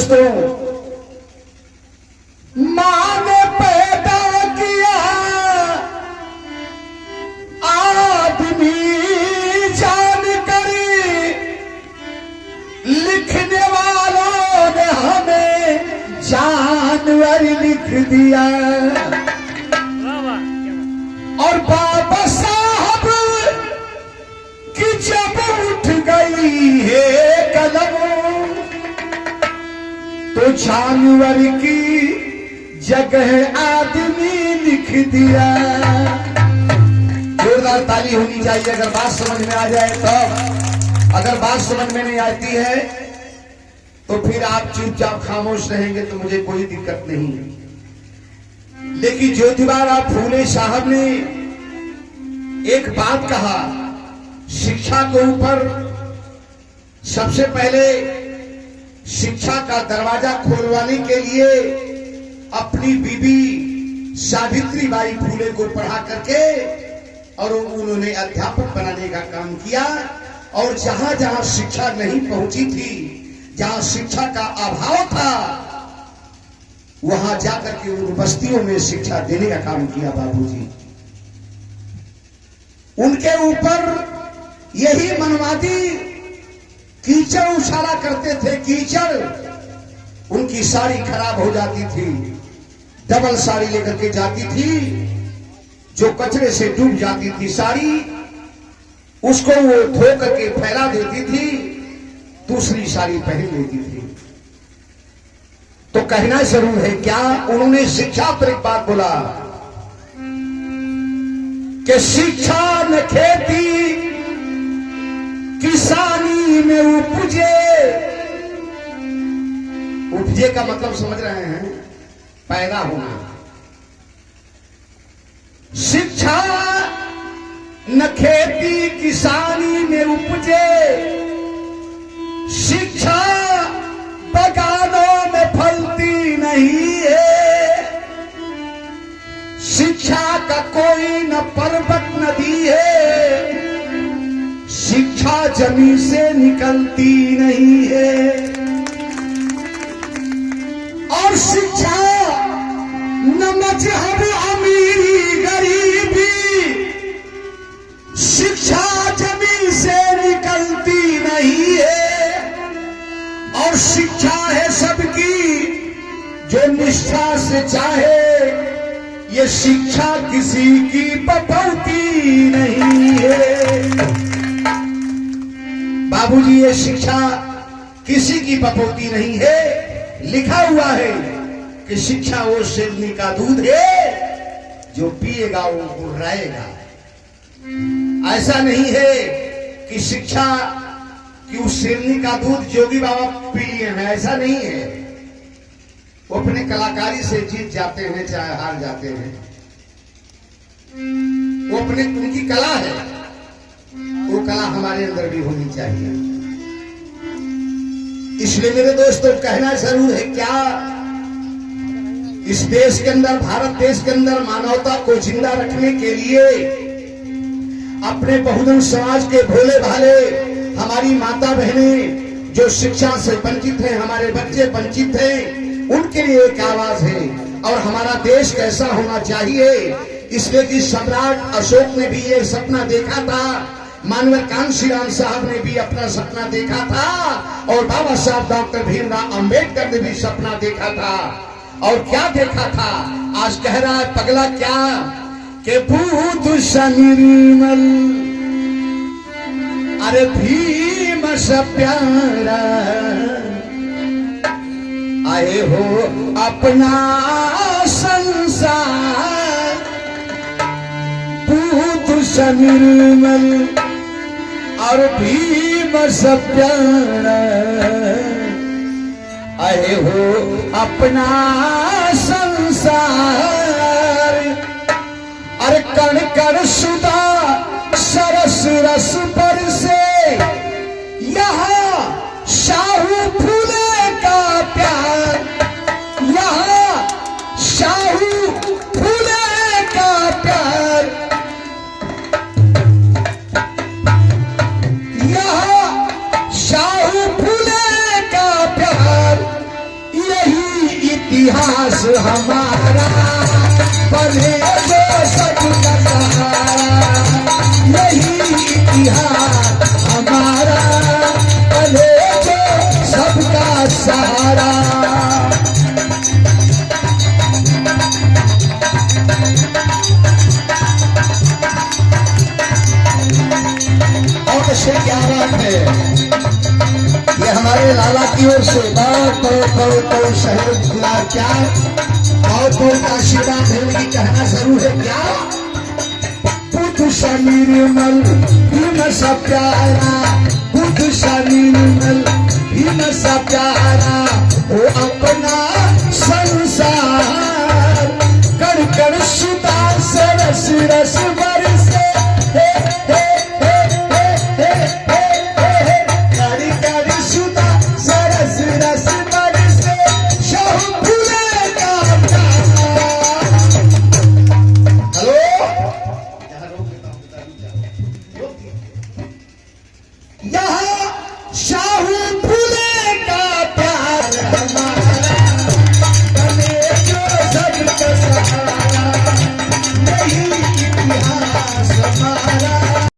दोस्तों, मां ने पैदा किया आदमी जान कर, लिखने वालों ने हमें जानवर लिख दिया। और बाबा साहब की जब उठ गई है कलम, तो जानवर की जगह आदमी लिख दिया। जोरदार ताली होनी चाहिए अगर बात समझ में आ जाए तो। अगर बात समझ में नहीं आती है तो फिर आप चुपचाप खामोश रहेंगे तो मुझे कोई दिक्कत नहीं। लेकिन ज्योतिबा फूले साहब ने एक बात कहा, शिक्षा के ऊपर सबसे पहले शिक्षा का दरवाजा खोलवाने के लिए अपनी बीबी सावित्रीबाई फूले को पढ़ा करके और उन्होंने अध्यापक बनाने का काम किया। और जहां जहां शिक्षा नहीं पहुंची थी, जहां शिक्षा का अभाव था, वहां जाकर के उन बस्तियों में शिक्षा देने का काम किया बाबूजी। उनके ऊपर यही मनवादी कीचड़ उछाला करते थे। कीचड़, उनकी साड़ी खराब हो जाती थी, डबल साड़ी लेकर के जाती थी, जो कचरे से डूब जाती थी साड़ी, उसको वो धो करके फैला देती थी, दूसरी साड़ी पहन लेती थी। तो कहना जरूर है क्या, उन्होंने शिक्षा पर एक बात बोला कि शिक्षा न खेती किसानी में उपजे। उपजे का मतलब समझ रहे हैं, पैदा होना। शिक्षा न खेती किसानी में उपजे, शिक्षा बगानों में फलती नहीं है। शिक्षा का कोई न पर्वत नदी है, शिक्षा जमीन से निकलती नहीं है। और शिक्षा न मजहब अमीरी गरीबी, शिक्षा जमीन से निकलती नहीं है। और शिक्षा है सबकी जो निष्ठा से चाहे, ये शिक्षा किसी की बपौती नहीं है। बाबूजी, ये शिक्षा किसी की बपौती नहीं है। लिखा हुआ है कि शिक्षा वो शेरनी का दूध है, जो पिएगा वो गुर्राएगा। ऐसा नहीं है कि शिक्षा कि उस शेरनी का दूध जोगी बाबा पी लिए हैं, ऐसा नहीं है। वो अपने कलाकारी से जीत जाते हैं चाहे हार जाते हैं, वो अपने उनकी कला है, वो कला हमारे अंदर भी होनी चाहिए। इसलिए मेरे दोस्तों, कहना जरूर है क्या, इस देश के अंदर, भारत देश के अंदर मानवता को जिंदा रखने के लिए अपने बहुजन समाज के भोले भाले हमारी माता बहनें जो शिक्षा से वंचित हैं, हमारे बच्चे वंचित हैं, उनके लिए एक आवाज है। और हमारा देश कैसा होना चाहिए, इसलिए कि सम्राट अशोक ने भी ये सपना देखा था, मानवर कांशीराम साहब ने भी अपना सपना देखा था, और बाबा साहब डॉक्टर भीमराव अंबेडकर ने भी सपना देखा था। और क्या देखा था, आज कह रहा है पगला क्या, कि बुध निर्मल, अरे भीम से प्यारा, आए हो अपना संसार। बुध निर्मल और भीम से प्यारा, आए हो अपना संसार। अरे कण कण सुधा सरस रस पर से, यहाँ शाहू फूले का प्यार, यहाँ शाहू फूले का प्यार, यहाँ शाहू फूले का प्यार। इतिहास हमारा बने जो सबका सहारा, यही इतिहास हमारा बने जो सबका सहारा। और से क्या बात है, ये हमारे लाला की ओर से बहुत बहुत बहुत बहुत शहर खुला, क्या बहुत बहुत आशीर्वाद है, उनकी कहना जरूर है क्या। बुद्ध सा निर्मल भीम सा प्यारा, बुद्ध सा निर्मल भीम सा प्यारा, वो अपना संसार